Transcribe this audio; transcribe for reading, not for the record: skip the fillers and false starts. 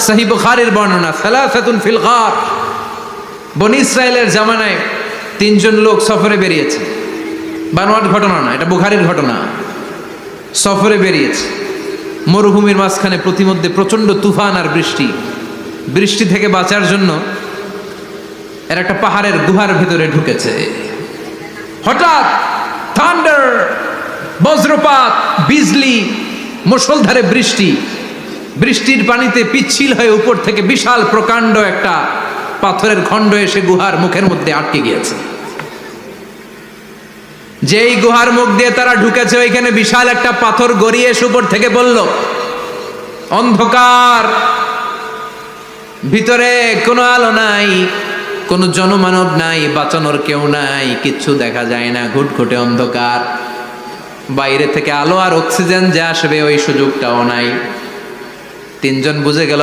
সহিহ বুখারীর বর্ণনা, সালাসাতুন ফিল গার। বনী ইসরাইলের জামানায় তিনজন লোক সফরে বেরিয়েছে, বানোয়াট ঘটনা না, এটা বুখারীর ঘটনা। সফরে বেরিয়েছে, মরুভূমির মাঝখানে প্রতিমধ্যে প্রচন্ড তুফান আর বৃষ্টি। বৃষ্টি থেকে বাঁচার জন্য এর একটা পাহাড়ের গুহার ভেতরে ঢুকেছে। হঠাৎ থান্ডার, বজ্রপাত, বিজলি, মুষলধারে বৃষ্টি। বৃষ্টির পানিতে পিচ্ছিল হয়ে উপর থেকে বিশাল প্রকাণ্ড একটা পাথরের খণ্ড এসে গুহার মুখের মধ্যে আটকে গিয়েছে। যেই গুহার মুখ দিয়ে তারা ঢুকেছে, ওইখানে বিশাল একটা পাথর গড়িয়ে এসে উপর থেকে বলল, অন্ধকার, ভিতরে কোনো আলো নাই, কোনো জনমানব নাই, বাঁচানোর কেউ নাই, কিচ্ছু দেখা যায় না, ঘুটঘুটে অন্ধকার। বাইরে থেকে আলো আর অক্সিজেন যে আসবে ওই সুযোগটাও নাই। তিনজন বুঝে গেল